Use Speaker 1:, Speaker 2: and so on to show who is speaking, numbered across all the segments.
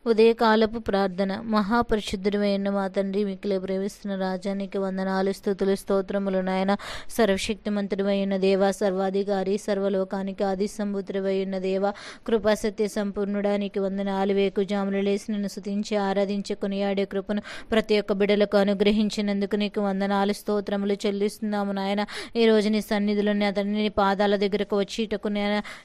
Speaker 1: ఉదయకాలపు ప్రార్థన. మహాపరిశుద్ధుడైన మా తండ్రి, మిక్కిలి ప్రేమిస్తున్న రాజానికి వందనాలు, స్తుతులు, స్తోత్రములు నాయన. సర్వశక్తిమంతుడైన దేవ, సర్వాధికారి, సర్వలోకానికి ఆది సంభూతుడైన దేవ, కృపాసత్య సంపూర్ణుడానికి వందనాలు. వేకుజాములు లేసి నిన్ను స్తుతించి ఆరాధించి కొనియాడే కృపను ప్రతి ఒక్క బిడ్డలకు అనుగ్రహించినందుకు నీకు వందనాలు, స్తోత్రములు చెల్లిస్తున్నాము నాయన. ఈ రోజు నీ సన్నిధిలో నీ పాదాల దగ్గరకు వచ్చేటకు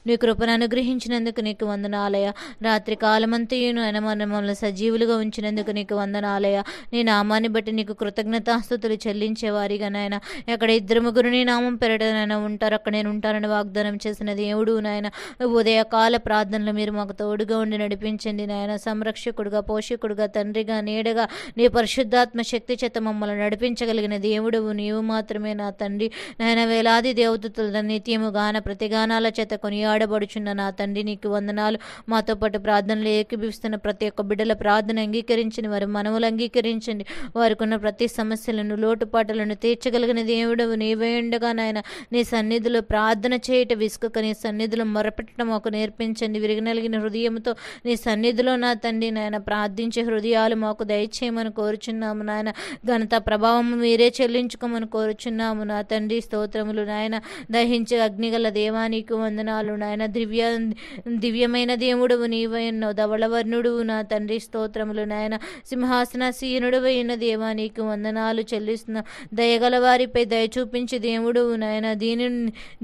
Speaker 1: నీ కృపను అనుగ్రహించినందుకు నీకు వందనాలయ. రాత్రి కాలమంతయు నాయన మమ్మల్ని సజీవులుగా ఉంచినందుకు నీకు వందనాలయ. నీ నామాన్ని బట్టి నీకు కృతజ్ఞతాస్తుతులు చెల్లించేవారిగా నాయన. ఎక్కడ ఇద్దరు ముగ్గురు నీ నామం పెరటనైనా ఉంటారు, అక్కడ నేను ఉంటానని వాగ్దానం చేసిన దేవుడు నాయన. ఉదయకాల ప్రార్థనలు మీరు మాకు తోడుగా ఉండి నడిపించండి నాయన. సంరక్షకుడుగా, పోషకుడుగా, తండ్రిగా, నీడగా నీ పరిశుద్ధాత్మ శక్తి చేత మమ్మల్ని నడిపించగలిగిన దేవుడవు నీవు మాత్రమే నా తండ్రి నాయన. వేలాది దేవదూతల నిత్యము గాన ప్రతిగానాల చేత కొనియాడబడుచున్న నా తండ్రి నీకు వందనాలు. మాతో పాటు ప్రార్థనలు ఏకీభవిస్తున్న ప్రతి ఒక్క బిడ్డల ప్రార్థన అంగీకరించండి, వారి మనవులు అంగీకరించండి. వారికి ఉన్న ప్రతి సమస్యలను, లోటుపాట్లను తీర్చగలిగిన దేవుడవు నీవే ఉండగా నాయన. నీ సన్నిధిలో ప్రార్థన చేయట విసుకక నీ సన్నిధిలో మొరపెట్టడం మాకు నేర్పించండి. విరిగినలిగిన హృదయంతో నీ సన్నిధిలో నా తండ్రి నాయన ప్రార్థించే హృదయాలు మాకు దయచేయమని కోరుచున్నాము నాయన. ఘనత ప్రభావం మీరే చెల్లించుకోమని కోరుచున్నాము నా తండ్రి. స్తోత్రములు నాయన. దహించే అగ్నిగల దేవానికి వందనాలు నాయన. దివ్యమైన దేవుడవు నీవై ఉన్నావు, ధవళవర్ణుడు నా తండ్రి. స్తోత్రములు నాయన. సింహాసనాసీనుడు అయిన దేవానికి వందనాలు చెల్లిస్తున్నా. దయగల వారిపై దయ చూపించి దేవుడవు నాయన.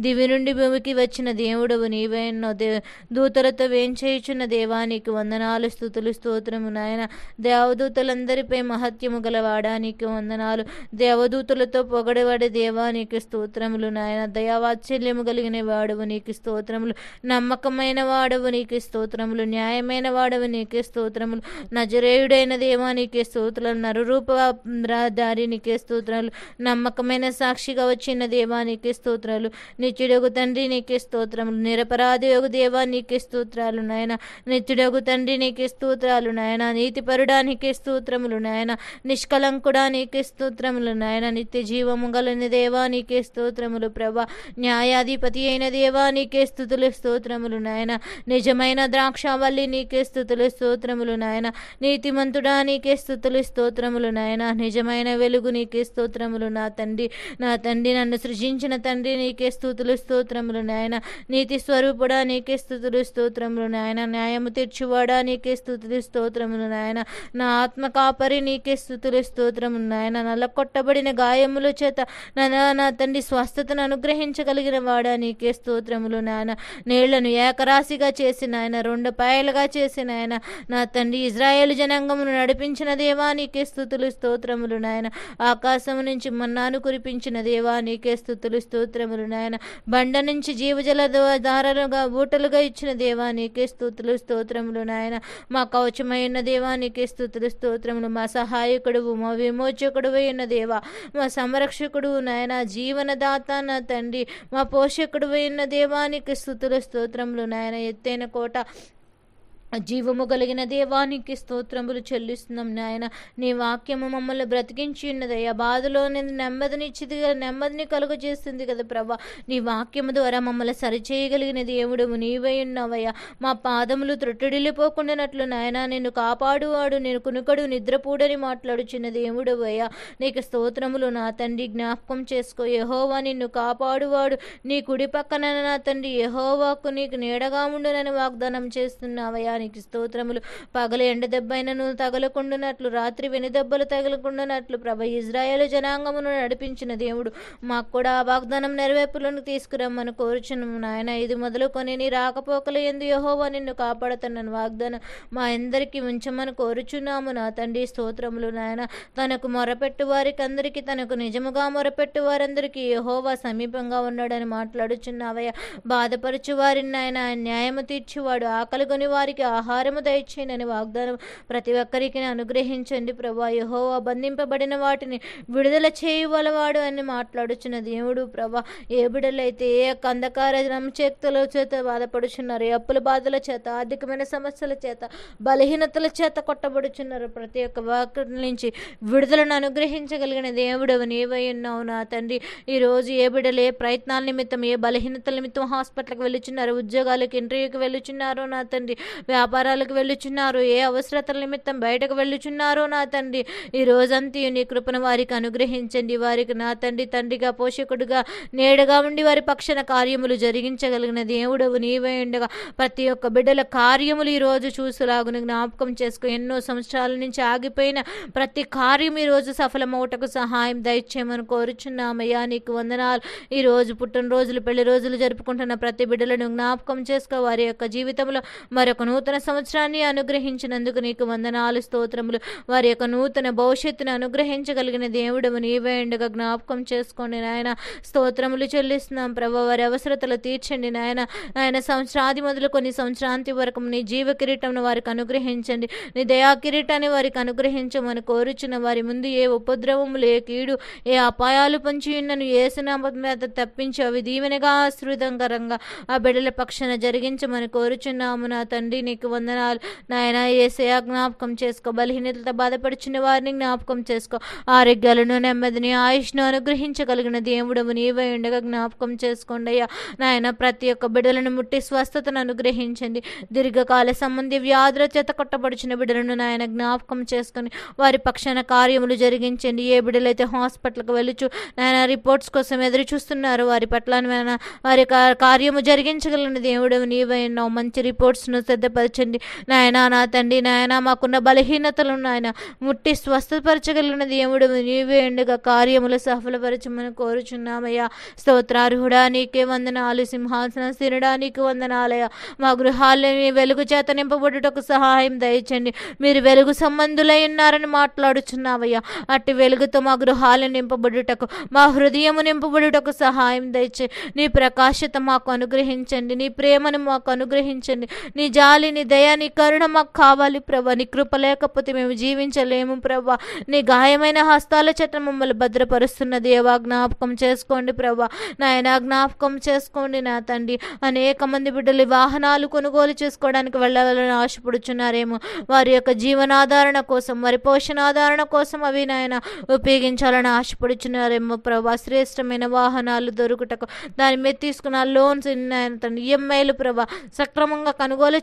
Speaker 1: దివి నుండి భూమికి వచ్చిన దేవుడవు నీవై ఉన్నావు. దూతలతో వేంచేయుచున్న దేవానికి వందనాలు, స్తుతులు, స్తోత్రము నాయన. దేవదూతలందరిపై మహత్యము గలవాడానికి వందనాలు. దేవదూతలతో పొగడబడే దేవానికి స్తోత్రములు నాయన. దయావాత్సల్యము కలిగిన వాడవు నీకు స్తోత్రములు. నమ్మకమైన వాడవు నీకు స్తోత్రములు. న్యాయమైన వాడవు నీకే స్తోత్రములు. నజరేయుడైన దేవా నీకే స్తోత్రాలు. నరురూపధారి నీకే స్తోత్రాలు. నమ్మకమైన సాక్షిగా వచ్చిన దేవా నీకే స్తోత్రాలు. నిత్యుడగు తండ్రి నీకే స్తోత్రములు. నిరపరాధియగు దేవా నీకే స్తోత్రాలు నాయన. నిత్యుడగు తండ్రి నీకే స్తోత్రాలు నాయన. నీతిపరుడా నీకే స్తోత్రములు నాయన. నిష్కలంకుడా నీకే స్తోత్రములు నాయన. నిత్య జీవము గలని దేవా నీకే స్తోత్రములు ప్రభా. న్యాయాధిపతి అయిన దేవా నీకే స్తుతులు, స్తోత్రములు నాయన. నిజమైన ద్రాక్షావల్లి నీకే స్తుతులు, స్తోత్రములు నాయన. నీతిమంతుడా నీకే స్తుతులు, స్తోత్రములు నాయన. నిజమైన వెలుగు నీకే స్తోత్రములు నా తండ్రి. నా తండ్రి నన్ను సృజించిన తండ్రి నీకే స్తుతులు, స్తోత్రములు నాయన. నీతి స్వరూపుడా నీకే స్తుతులు, స్తోత్రములు నాయన. న్యాయము తీర్చువాడా నీకే స్తుతులు, స్తోత్రములు నాయన. నా ఆత్మ కాపరి నీకే స్తుతులు, స్తోత్రములు నాయన. నల్లకొట్టబడిన గాయముల చేత నా తండ్రి స్వస్థతను అనుగ్రహించగలిగిన వాడా నీకే స్తోత్రములు నాయన. నీళ్లను ఏకరాశిగా చేసిన ఆయన, రెండు పాయలుగా చేసిన ఆయన నా తండ్రి. ఇజ్రాయేలు జనాంగమును నడిపించిన దేవా నీకే స్తుతులు, స్తోత్రములు నాయన. ఆకాశము నుంచి మన్నాను కురిపించిన దేవా నీకే స్తుతులు, స్తోత్రములు నాయన. బండ నుంచి జీవజల దారాలుగా ఊటలుగా ఇచ్చిన దేవా నీకే స్తుతులు, స్తోత్రములు నాయన. మా కవచమైన దేవా నీకే స్తుతులు, స్తోత్రములు. మా సహాయకుడు, మా విమోచకుడు అయిన దేవా, మా సంరక్షకుడు నాయన. జీవనదాత నా తండ్రి, మా పోషకుడు అయిన దేవానికి స్తుతులు, స్తోత్రములు నాయన. ఎత్తైన కోట, జీవము కలిగిన దేవానికి స్తోత్రములు చెల్లిస్తున్నాం నాయన. నీ వాక్యము మమ్మల్ని బ్రతికించి ఉన్నదయ్యా. బాధలో నెమ్మదినిచ్చిది, నెమ్మదిని కలుగ చేస్తుంది కదా ప్రభా. నీ వాక్యము ద్వారా మమ్మల్ని సరిచేయగలిగిన దేవుడు నీవై ఉన్నావయ్యా. మా పాదములు త్రొట్టడిల్లిపోకుండానట్లు నాయన నిన్ను కాపాడువాడు, నేను కునుకడు నిద్రపూడని మాట్లాడుచున్న దేవుడు అయ్యా. నీకు స్తోత్రములు నా తండ్రి. జ్ఞాపకం చేసుకో యెహోవా నిన్ను కాపాడువాడు. నీ కుడి పక్కన నా తండ్రి యెహోవాకు నీకు నీడగా ఉండునని వాగ్దానం చేస్తున్నావయ్యా. నీకు స్తోత్రములు. పగలు ఎండ దెబ్బైనను తగలకుండానట్లు, రాత్రి వెనుదెబ్బలు తగలకుండానట్లు ప్రభ ఇజ్రాయేలు జనాంగమును నడిపించిన దేవుడు మాకు కూడా ఆ వాగ్దానం నెరవేర్పులను తీసుకురమ్మని కోరుచున్నాము నాయన. ఇది మొదలుకొని నీ రాకపోకలు ఎందు యెహోవా నిన్ను కాపాడుతున్న వాగ్దానం మా అందరికీ ఉంచమని కోరుచున్నాము నా తండ్రి. స్తోత్రములు నాయన. తనకు మొరపెట్టు వారికి అందరికీ, తనకు నిజముగా మొరపెట్టు వారందరికీ యెహోవా సమీపంగా ఉన్నాడని మాట్లాడుచున్నావయ్యా. బాధపరచు వారిని నాయన న్యాయము తీర్చువాడు. ఆకలిగొని వారికి ఆహారము దయచేయనని వాగ్దానం ప్రతి ఒక్కరికి అనుగ్రహించండి ప్రభా. యెహోవా బంధింపబడిన వాటిని విడుదల చేయవలవాడు అని మాట్లాడుచున్న దేవుడు ప్రభా. ఏ బిడ్డలైతే ఏ అంధకార నమ్మచేక్తల చేత బాధపడుచున్నారు, ఏ అప్పుల బాధల చేత, ఆర్థికమైన సమస్యల చేత, బలహీనతల చేత కొట్టబడుచున్నారు, ప్రతి ఒక్క వాక్యం నుంచి విడుదలను అనుగ్రహించగలిగిన దేవుడు నీవై ఉన్నావు నా తండ్రి. ఈరోజు ఏ బిడ్డలు ఏ ప్రయత్నాల నిమిత్తం, ఏ బలహీనతల నిమిత్తం హాస్పిటల్కి వెళ్ళుచున్నారు, ఉద్యోగాలకు ఇంటర్వ్యూకి వెళ్ళుచున్నారో నా తండ్రి, వ్యాపారాలకు వెళ్ళుచున్నారో, ఏ అవసరతల నిమిత్తం బయటకు వెళ్ళుచున్నారో నా తండ్రి, ఈ రోజంతా నీ కృపను వారికి అనుగ్రహించండి. వారికి నా తండ్రి తండ్రిగా, పోషకుడుగా, నీడగా ఉండి వారి పక్షాన కార్యములు జరిగించగలిగిన దేవుడవు నీవే ఉండగా ప్రతి ఒక్క బిడ్డల కార్యములు ఈరోజు చూసులాగున జ్ఞాపకం చేసుకో. ఎన్నో సంవత్సరాల నుంచి ఆగిపోయిన ప్రతి కార్యం ఈరోజు సఫలమవుటకు సహాయం దయచేయమని కోరుచున్నామయ్యా. నీకు వందనాలు. ఈరోజు పుట్టినరోజులు, పెళ్లి రోజులు జరుపుకుంటున్న ప్రతి బిడ్డలను జ్ఞాపకం చేసుకో. వారి యొక్క జీవితంలో మరొక నూతన సంవత్సరాన్ని అనుగ్రహించినందుకు నీకు వందనాలు, స్తోత్రములు. వారి యొక్క నూతన భవిష్యత్తును అనుగ్రహించగలిగిన దేవుడవు నీవే ఉండగా జ్ఞాపకం చేసుకోండి నాయన. స్తోత్రములు చెల్లిస్తున్నాం ప్రభు. వారి అవసరతలు తీర్చండి నాయన. ఆయన సంవత్సరాది మొదలు కొన్ని సంవత్సరాంతి వరకు నీ జీవ కిరీటంను వారికి అనుగ్రహించండి. నీ దయా కిరీటాన్ని వారికి అనుగ్రహించమని కోరుచున్న. వారి ముందు ఏ ఉపద్రవములు, ఏ కీడు, ఏ అపాయాలు పంచి ఉన్నను యేసునామం మీద తప్పించి అవి దీవెనగా, ఆశీర్వాదకరంగా ఆ బిడ్డల పక్షాన జరిగించమని కోరుచున్నాము నా తండ్రి. నీకు వందనాలు నాయన. యేసయ్యా జ్ఞాపకం చేసుకో. బలహీనతలతో బాధపడుచున్న వారిని జ్ఞాపకం చేసుకో. ఆరోగ్యాలను, నెమ్మదిని, ఆయుష్ను అనుగ్రహించగలిగిన దేవుడవు నీవై ఉండగా జ్ఞాపకం చేసుకోండి అయ్యా నాయన. ప్రతి ఒక్క బిడ్డలను ముట్టి స్వస్థతను అనుగ్రహించండి. దీర్ఘకాల సంబంధి వ్యాధుల చేత కొట్టబడుచున్న బిడ్డలను నాయన జ్ఞాపకం చేసుకొని వారి పక్షాన కార్యములు జరిగించండి. ఏ బిడ్డలైతే హాస్పిటల్కి వెళ్ళుచు నాయన రిపోర్ట్స్ కోసం ఎదురు చూస్తున్నారు, వారి పట్ల వారి కార్యము జరిగించగలిగిన దేవుడవు నీవై ఉన్నావు. మంచి రిపోర్ట్స్ను సిద్ధపరచండి నాయన. నా తండ్రి నాయన, మాకున్న బలహీనతలు నాయన ముట్టి స్వస్థపరచగలిగిన దేవుడవు నీవే ఉండగా కార్యములు సఫలపరచమని కోరుచున్నామయ్యా. స్తోత్రార్హుడా నీకే వందనాలు. సింహాసన స్థిరుడా నీకు వందనాలయ. మా గృహాలని వెలుగు చేత నింపబడుటకు సహాయం దయచండి. మీరు వెలుగు సంబంధులై ఉన్నారని మాట్లాడుచున్నావయ్యా. అట్టి వెలుగుతో మా గృహాలను నింపబడుటకు, మా హృదయము నింపబడుటకు సహాయం దయచే. నీ ప్రకాశత మాకు అనుగ్రహించండి. నీ ప్రేమను మాకు అనుగ్రహించండి. నీ జాలి, నీ దయ, నీ కరుణ మాకు కావాలి ప్రభా. నీ కృప లేకపోతే మేము జీవించలేము ప్రభా. నీ గాయమైన హస్తాల చేత మమ్మల్ని భద్రపరుస్తున్న దేవా జ్ఞాపకం చేసుకోండి ప్రభా. నాయన జ్ఞాపకం చేసుకోండి నా తండ్రి. అనేక మంది బిడ్డలు వాహనాలు కొనుగోలు చేసుకోవడానికి వెళ్ళాలని ఆశపడుచున్నారేమో. వారి యొక్క జీవనాధారణ కోసం, వారి పోషణాధారణ కోసం అవి నాయన ఉపయోగించాలని ఆశపడుచున్నారేమో ప్రభా. శ్రేష్టమైన వాహనాలు దొరుకుటకు, దాని మీద తీసుకున్న లోన్స్ ఈఎంఐలు ప్రభా సక్రమంగా కొనుగోలు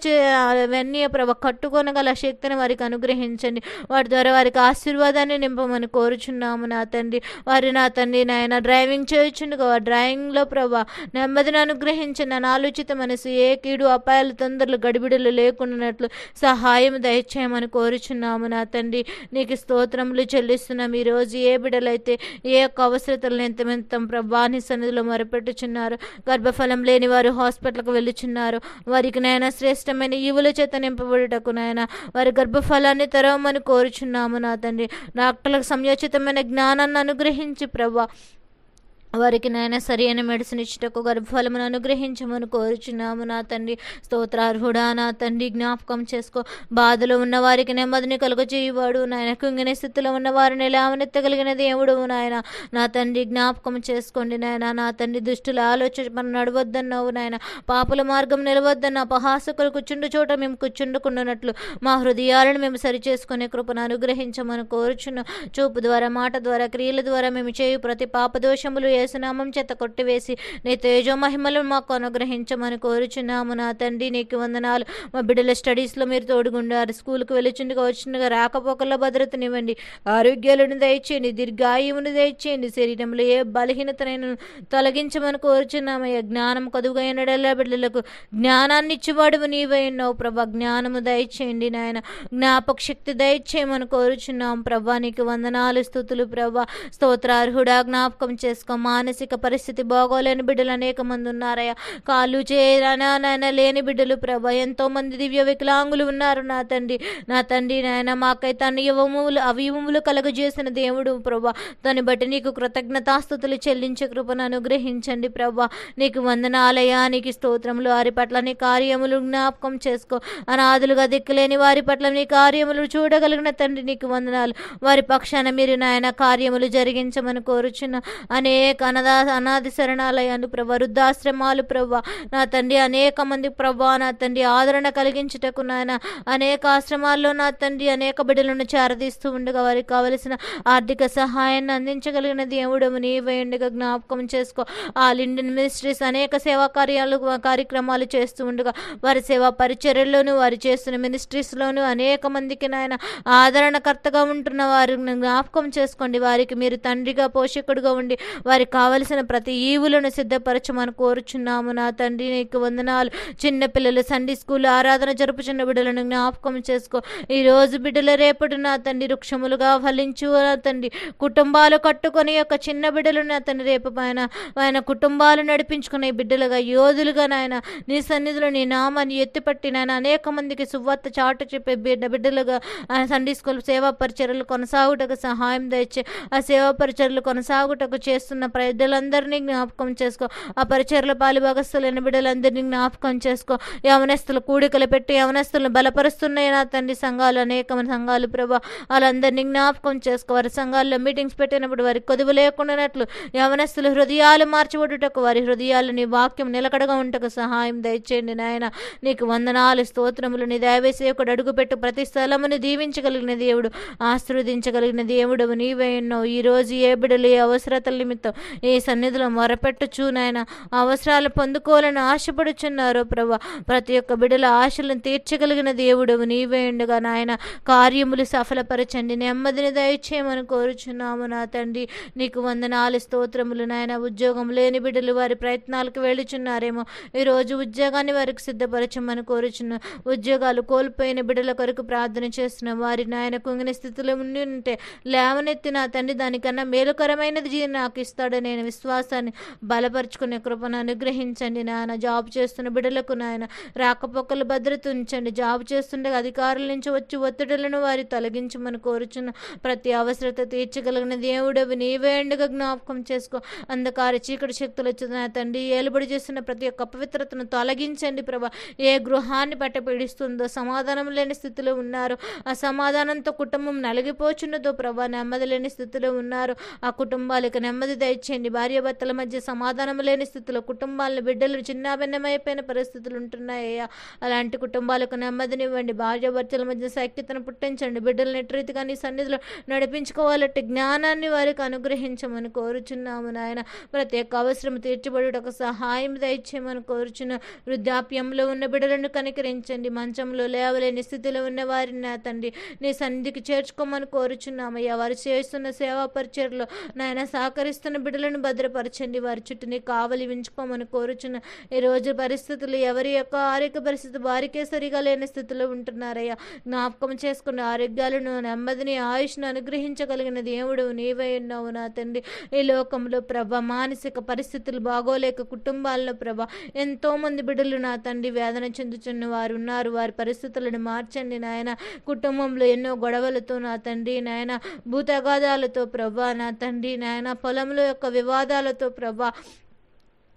Speaker 1: అవన్నీ ప్రభా కట్టుకొనగల శక్తిని వారికి అనుగ్రహించండి. వాటి ద్వారా వారికి ఆశీర్వాదాన్ని నింపమని కోరుచున్నాము నా తండ్రి. వారి నా తండ్రి నాయన డ్రైవింగ్ చేయుచుండగా డ్రైవింగ్లో ప్రభా నెమ్మదిని అనుగ్రహించిన నాలుచిత మనసు, ఏ కీడు, అపాయాలు, తొందరలు, గడిబిడలు లేకున్నట్లు సహాయం దయచేయమని కోరుచున్నాము నా తండ్రి. నీకు స్తోత్రములు చెల్లిస్తున్నాం. ఈరోజు ఏ బిడ్డలైతే ఏ యొక్క అవసరతలను ఎంతమెంతం ప్రభాని సన్నిధిలో మొరపెట్టుచున్నారు, గర్భఫలం లేని వారు హాస్పిటల్కి వెళ్ళుచున్నారు, వారికి నాయన శ్రేష్టమైన ఈవుల చేత నింపబడుటకు నాయన వారి గర్భఫలాన్ని తెరవమని కోరుచున్నాము నా తండ్రి. డాక్టర్లకు సంయోచితమైన జ్ఞానాన్ని అనుగ్రహించి ప్రభా వారికి నాయన సరి అయిన మెడిసిన్ ఇచ్చుటకు, గర్భఫలమును అనుగ్రహించమని కోరుచున్నాము నా తండ్రి. స్తోత్రార్హుడా నా తండ్రి జ్ఞాపకం చేసుకో. బాధలో ఉన్న వారికి నెమ్మదిని కలుగజేయువాడు నాయన. కుంగిన స్థితిలో ఉన్న వారిని లేవనెత్తగలిగిన దేవుడు నాయన. నా తండ్రి జ్ఞాపకం చేసుకోండి నాయన. నా తండ్రి దుష్టుల ఆలోచన మనం నడవద్దన్నావు నాయన. పాపుల మార్గం నిలవద్దన్న అపహాసకులు కూర్చుండు చోట మేము కూర్చుండుకున్నట్లు మా హృదయాలను మేము సరిచేసుకునే కృపను అనుగ్రహించమని కోరుచున్నాం. చూపు ద్వారా, మాట ద్వారా, క్రియల ద్వారా మేము చేయు ప్రతి పాపదోషములు యేసునామం చేత కొట్టివేసి నీ తేజో మహిమలు మాకు అనుగ్రహించమని కోరుచున్నాము నా తండ్రి. నీకు వందనాలు. మా బిడ్డల స్టడీస్లో మీరు తోడుగుండారు. స్కూల్కి వెళ్ళుచుండగా వచ్చిండగా రాకపోకల్లో భద్రతనివ్వండి. ఆరోగ్యాలను దయచేయండి. దీర్ఘాయువును దయచేయండి. శరీరంలో ఏ బలహీనతనైనా తొలగించమని కోరుచున్నామయ్యా. జ్ఞానం కదుగైనడల్లా బిడ్డలకు జ్ఞానాన్ని ఇచ్చేవాడు నీవై ఉన్నావు ప్రభా. జ్ఞానము దయచేయండి నాయన. జ్ఞాపక శక్తి దయచేయమని కోరుచున్నాం ప్రభా. నీకు వందనాలు, స్తుతులు ప్రభా. స్తోత్రార్హుడా జ్ఞాపకం చేసుకో. మానసిక పరిస్థితి బాగోలేని బిడ్డలు అనేక మంది ఉన్నారయ్యా. కాళ్ళు చేయనా లేని బిడ్డలు ప్రభా. ఎంతో మంది దివ్య వికలాంగులు ఉన్నారు నా తండ్రి. నా తండ్రి నాయన మాకైతే అవయవములు కలుగజేసిన దేవుడు ప్రభా. దాన్ని బట్టి నీకు కృతజ్ఞతాస్తుతులు చెల్లించే కృపను అనుగ్రహించండి ప్రభా. నీకు వందనాలయ్యా. నీకు స్తోత్రములు. వారి పట్ల నీ కార్యములు జ్ఞాపకం చేసుకో. అనాథులుగా దిక్కులేని వారి పట్ల నీ కార్యములు చూడగలిగిన తండ్రి నీకు వందనాలు. వారి పక్షాన మీరు నాయన కార్యములు జరిగించమని కోరుచున్న. అనేక అనేక అనాథ శరణాలయాలు ప్రభా, వృద్ధాశ్రమాలు ప్రభా నా తండ్రి, అనేక మంది ప్రభా నా తండ్రి ఆదరణ కలిగించుటకు నాయన అనేక ఆశ్రమాల్లో నా తండ్రి అనేక బిడ్డలను చేరదీస్తూ ఉండగా వారికి కావలసిన ఆర్థిక సహాయాన్ని అందించగలిగిన దేవుడము నీవే ఉండగా జ్ఞాపకం చేసుకో. ఆల్ ఇండియన్ మినిస్ట్రీస్ అనేక సేవా కార్యక్రమాలు చేస్తూ ఉండగా వారి సేవా పరిచర్యల్లోనూ వారు చేస్తున్న మినిస్ట్రీస్లోనూ అనేక మందికి నాయన ఆదరణకర్తగా ఉంటున్న వారిని జ్ఞాపకం చేసుకోండి. వారికి మీరు తండ్రిగా పోషకుడుగా ఉండి వారికి కావలసిన ప్రతి ఈవులను సిద్ధపరచమని కోరుచున్నాము నా తండ్రి. నీకు వందనాలు. చిన్నపిల్లలు సండే స్కూల్ ఆరాధన జరుపుచున్న బిడ్డలను జ్ఞాపకం చేసుకో. ఈ రోజు బిడ్డల రేపటి నా తండ్రి వృక్షములుగా ఫలించు నా తండ్రి. కుటుంబాలు కట్టుకొని యొక్క చిన్న బిడ్డలు నా తండ్రి రేపు ఆయన కుటుంబాలు నడిపించుకునే బిడ్డలుగా యోధులుగా నాయన నీ సన్నిధిలో నీ నామాన్ని ఎత్తిపట్టి నాయన అనేక మందికి సువార్త చాటు చెప్పే బిడ్డలుగా సండే స్కూల్ సేవా పరిచర్యలు కొనసాగుటకు సహాయం దయచే. ఆ సేవా పరిచర్యలు కొనసాగుటకు చేస్తున్న బిడ్డలందరినీ జ్ఞాపకం చేసుకో. ఆ పరిచర్ల పాలుభాగస్తులైన బిడ్డలందరినీ జ్ఞాపకం చేసుకో. యవనస్తులు కూడికలు పెట్టి యవనస్తులను బలపరుస్తున్నాయి నా తండ్రి సంఘాలు, అనేక సంఘాలు ప్రభా, వాళ్ళందరినీ జ్ఞాపకం చేసుకో. వారి సంఘాల్లో మీటింగ్స్ పెట్టినప్పుడు వారికి కొదువు లేకుండానట్లు యవనస్తులు హృదయాలు మార్చిబడుటకు వారి హృదయాలు నీ వాక్యం నిలకడగా ఉంటకు సహాయం దయచేయండి నాయన. నీకు వందనాలు స్తోత్రములు. నీ దైవసేవకుడు అడుగుపెట్టు ప్రతి స్థలమును దీవించగలిగిన దేవుడు, ఆశీర్వదించగలిగిన దేవుడు నీవే ఉన్నావు. ఈ రోజు ఏ బిడ్డలు ఏ అవసరతల నిమిత్తం ఏ సన్నిధిలో మొరపెట్టుచు నాయన అవసరాలు పొందుకోవాలని ఆశపడుచున్నారో ప్రభా, ప్రతి ఒక్క బిడ్డల ఆశలను తీర్చగలిగిన దేవుడు నీవే ఉండగా నాయన కార్యములు సఫలపరచండి, నెమ్మదిని దయచేయమని కోరుచున్నాము నా తండ్రి. నీకు వందనాలు స్తోత్రములు నాయన. ఉద్యోగం లేని బిడ్డలు వారి ప్రయత్నాలకు వెళ్ళుచున్నారేమో, ఈరోజు ఉద్యోగాన్ని వారికి సిద్ధపరచమని కోరుచున్న. ఉద్యోగాలు కోల్పోయిన బిడ్డల కొరకు ప్రార్థన చేస్తున్న వారి నాయన కుంగిన స్థితిలో ఉండి ఉంటే లేవనెత్తి నా తండ్రి దానికన్నా మేలుకరమైనది నాకు ఇస్తాడని నేను విశ్వాసాన్ని బలపరుచుకునే కృపను అనుగ్రహించండి నాయన. జాబ్ చేస్తున్న బిడ్డలకు నాయన రాకపోకలు భద్రత ఉంచండి. జాబ్ చేస్తుండే అధికారుల నుంచి వచ్చి ఒత్తిడులను వారి తొలగించమని కోరుచున్న. ప్రతి అవసరత తీర్చగలిగిన దేవుడవి నీవే ఉండగా జ్ఞాపకం చేసుకో. అంధకార చీకటి శక్తులు వచ్చిన నా తండ్రి ఏలుబడి చేస్తున్న ప్రతి ఒక్క అపవిత్రతను తొలగించండి ప్రభా. ఏ గృహాన్ని పట్ట పీడిస్తుందో, సమాధానం లేని స్థితిలో ఉన్నారు, ఆ సమాధానంతో కుటుంబం నలిగిపోచున్నదో ప్రభా, నెమ్మది లేని స్థితిలో ఉన్నారు, ఆ కుటుంబాలకు నెమ్మది దయచేయండి. భార్యాభర్తల మధ్య సమాధానం లేని స్థితిలో కుటుంబాలను బిడ్డలు చిన్నాభిన్నమైపోయిన పరిస్థితులు ఉంటున్నాయ్యా. అలాంటి కుటుంబాలకు నెమ్మదినివ్వండి. భార్యాభర్తల మధ్య సైక్యతను పుట్టించండి. బిడ్డలు నెట్రీతిగా నీ సన్నిధిలో నడిపించుకోవాలంటే జ్ఞానాన్ని వారికి అనుగ్రహించమని కోరుచున్నాము నాయన. ప్రత్యేక అవసరం తీర్చబడుటకు సహాయం దయచేయమని కోరుచున్న. వృద్ధాప్యంలో ఉన్న బిడ్డలను కనికరించండి. మంచంలో లేవలేని స్థితిలో ఉన్న వారిని నా తండ్రి నీ సన్నిధికి చేర్చుకోమని కోరుచున్నామయ్యా. వారు చేస్తున్న సేవా పరిచర్లో నాయన సహకరిస్తున్న బిడ్డలను భద్రపరచండి. వారి చుట్టూ నీ కావలి ఉంచుకోమని కోరుచున్న. ఈరోజు పరిస్థితులు ఎవరి యొక్క ఆరోగ్య పరిస్థితి వారికే సరిగా లేని స్థితిలో ఉంటున్నారయ్యా. జ్ఞాపకం చేసుకున్న ఆరోగ్యాలను, నెమ్మదిని, ఆయుష్ను అనుగ్రహించగలిగిన దేవుడు నీవై ఉన్నావు నా తండ్రి. ఈ లోకంలో ప్రభ మానసిక పరిస్థితులు బాగోలేక కుటుంబాల్లో ప్రభ ఎంతోమంది బిడ్డలు నా తండ్రి వేదన చెందుతున్న వారు ఉన్నారు. వారి పరిస్థితులను మార్చండి నాయన. కుటుంబంలో ఎన్నో గొడవలతో నా తండ్రి నాయన, భూతగాదాలతో ప్రభా నా తండ్రి నాయన, పొలంలో యొక్క వివాదాలతో ప్రభా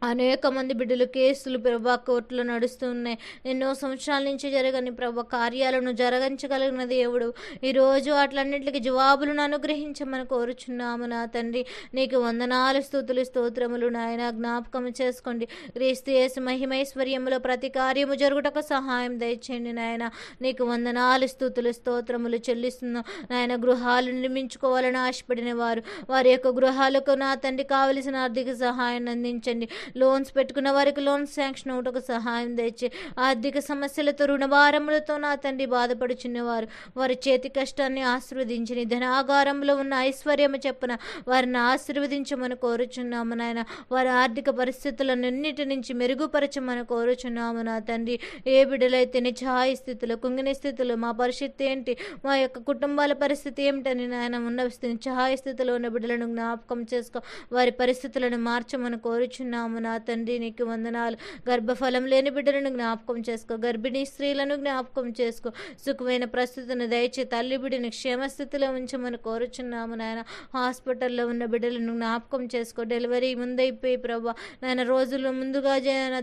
Speaker 1: అనేక మంది బిడ్డలు కేసులు ప్రభా కోర్టులో నడుస్తూ ఉన్నాయి. ఎన్నో సంవత్సరాల నుంచి జరగని ప్రభా కార్యాలను జరగించగలిగిన దేవుడు ఈరోజు వాటిలన్నింటికి జవాబులను అనుగ్రహించమని కోరుచున్నాము నా తండ్రి. నీకు వందనాలు స్తుతులు స్తోత్రములు నాయన. జ్ఞాపకం చేసుకోండి. క్రీస్తు యేసు మహిమైశ్వర్యములో ప్రతి కార్యము జరుగుటకు సహాయం దయచేయండి నాయన. నీకు వందనాలు స్తుతులు స్తోత్రములు చెల్లిస్తున్నాం నాయన. గృహాలు నిర్మించుకోవాలని ఆశపడిన వారు వారి యొక్క గృహాలకు నా తండ్రి కావలసిన ఆర్థిక సహాయాన్ని అందించండి. లోన్స్ పెట్టుకున్న వారికి లోన్స్ శాంక్షన్ అవుటకు సహాయం తెచ్చి, ఆర్థిక సమస్యలతో రుణభారములతో నా తండ్రి బాధపడుచున్నవారు వారి చేతి కష్టాన్ని ఆశీర్వదించి నీ ధనాగారంలో ఉన్న ఐశ్వర్యము చెప్పున వారిని ఆశీర్వదించమని కోరుచున్నాము నాయన. వారి ఆర్థిక పరిస్థితులన్నిటి నుంచి మెరుగుపరచమని కోరుచున్నాము నా తండ్రి. ఏ బిడ్డలైతే నిస్సహాయ స్థితిలో, కుంగిన స్థితిలో మా పరిస్థితి ఏంటి, మా యొక్క కుటుంబాల పరిస్థితి ఏమిటని నాయన ఉన్న నిస్సహాయ స్థితిలో ఉన్న బిడ్డలను జ్ఞాపకం చేసుకో. వారి పరిస్థితులను మార్చమని కోరుచున్నాము నా తండ్రి నీకు వందనాలు. గర్భఫలం లేని బిడ్డలను జ్ఞాపకం చేసుకో, గర్భిణీ స్త్రీలను జ్ఞాపకం చేసుకో, సుఖమైన ప్రస్తుతిని దయచే తల్లి బిడ్డని క్షేమస్థితిలో ఉంచమని కోరుచున్నాము నాయన. హాస్పిటల్లో ఉన్న బిడ్డలను జ్ఞాపకం చేసుకో, డెలివరీ ముందైపోయి ప్రభా నాయన రోజుల్లో ముందుగా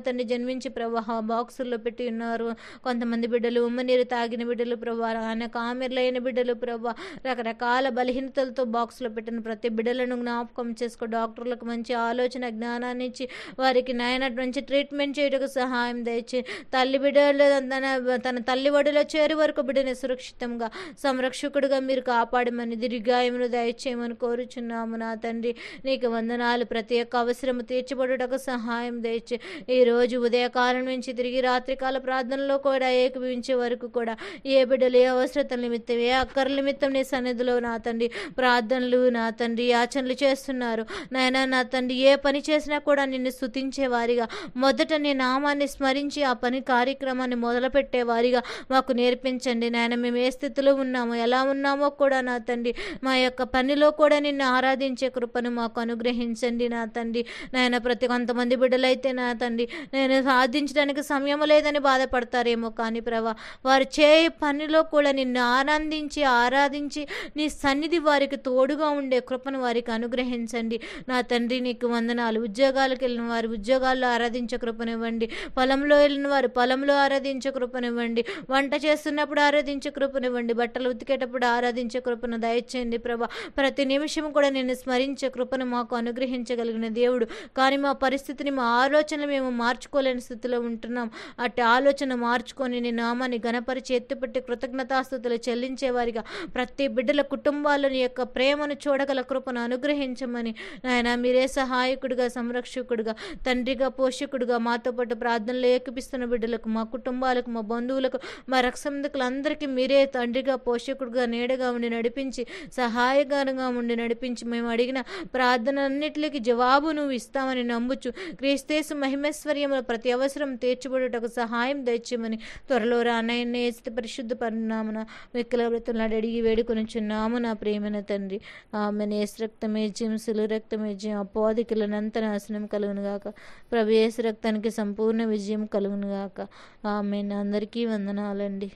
Speaker 1: తండ్రి జన్మించి ప్రభా బాక్సుల్లో పెట్టి ఉన్నారు. కొంతమంది బిడ్డలు ఉమ్మనీరు తాగిన బిడ్డలు ప్రభా, ఆయన కామెర్లైన బిడ్డలు ప్రభా, రకరకాల బలహీనతలతో బాక్స్లో పెట్టిన ప్రతి బిడ్డలను జ్ఞాపకం చేసుకో. డాక్టర్లకు మంచి ఆలోచన జ్ఞానాన్ని ఇచ్చి వారికి నాయన మంచి ట్రీట్మెంట్ చేయడానికి సహాయం దయచే. తల్లి బిడ్డలు తన తల్లి ఒడిలో చేరు వరకు బిడ్డని సురక్షితంగా సంరక్షకుడిగా మీరు కాపాడమని దీర్ఘాయమును దయచేయమని కోరుచున్నాము నా తండ్రి. నీకు వందనాలు. ప్రతి ఒక్క అవసరము తీర్చబడుటకు సహాయం దయచే. ఈరోజు ఉదయకాలం నుంచి తిరిగి రాత్రికాల ప్రార్థనలో కూడా ఏకీభవించే వరకు కూడా ఏ బిడ్డలు ఏ అవసరతల నిమిత్తం ఏ అక్కర్ల నిమిత్తం నీ సన్నిధిలో నా తండ్రి ప్రార్థనలు నా తండ్రి యాచనలు చేస్తున్నారు నాయన. నా తండ్రి ఏ పని చేసినా కూడా నిన్ను స్తుతించే వారిగా, మొదట నీ నామాన్ని స్మరించి ఆ పని కార్యక్రమాన్ని మొదలుపెట్టే వారిగా మాకు నేర్పించండి నాయన. మేము ఏ స్థితిలో ఉన్నామో ఎలా ఉన్నామో కూడా నా తండ్రి మా యొక్క పనిలో కూడా నిన్ను ఆరాధించే కృపను మాకు అనుగ్రహించండి నా తండ్రి నాయన. ప్రతి కొంతమంది బిడ్డలైతే నా తండ్రి నేను సాధించడానికి సమయం లేదని బాధపడతారేమో, కానీ ప్రభా వారు చేయ పనిలో కూడా నిన్ను ఆరాధించి నీ సన్నిధి వారికి తోడుగా ఉండే కృపను వారికి అనుగ్రహించండి నా తండ్రి. నీకు వందనాలు. ఉద్యోగాలకు వెళ్ళిన వారు ఉద్యోగాల్లో ఆరాధించే కృపనివ్వండి, పొలంలో వెళ్ళిన వారు పొలంలో ఆరాధించే కృపనివ్వండి, వంట చేస్తున్నప్పుడు ఆరాధించే కృపనివ్వండి, బట్టలు ఉతికేటప్పుడు ఆరాధించే కృపను దయచేయండి ప్రభా. ప్రతి నిమిషం కూడా నిన్ను స్మరించే కృపను మాకు అనుగ్రహించగలిగిన దేవుడు. కానీ మా పరిస్థితిని మా ఆలోచనలు మేము మార్చుకోలేని స్థితిలో ఉంటున్నాం. అట్టి ఆలోచన మార్చుకొని నీ నామాన్ని ఘనపరిచి ఎత్తుపెట్టి కృతజ్ఞతాస్తుతులు చెల్లించేవారిగా ప్రతి బిడ్డల కుటుంబాలను యొక్క ప్రేమను చూడగల కృపను అనుగ్రహించమని నాయన. మీరే సహాయకుడిగా సంరక్షకుడిగా తండ్రిగా పోషకుడిగా మాతో పాటు ప్రార్థనలు ఏకిపిస్తున్న బిడ్డలకు మా కుటుంబాలకు మా బంధువులకు మా రక్షందుకులందరికీ మీరే తండ్రిగా పోషకుడిగా నీడగా ఉండి నడిపించి సహాయకరంగా ఉండి నడిపించి మేము అడిగిన ప్రార్థనలన్నిటికీ జవాబు నువ్వు ఇస్తామని నమ్ముచు క్రీస్తేసు మహిమేశ్వర్యముల ప్రతి అవసరం తీర్చబడుటకు సహాయం దయచేయమని త్వరలో రానయ్య పరిశుద్ధ పరిణామన వెక్కల వ్రతంలాడి అడిగి వేడుకొనిచున్నాము నా ప్రేమైన తండ్రి. ఆమె యేసు రక్తమే జయం, శిలువ రక్తమే జయం, అపవాదికులనంత నాశనం కలుగునుగాక. ప్రభు యేసు రక్తానికి సంపూర్ణ విజయం కలుగునుగాక. ఆమె అందరికీ వందనాలండి.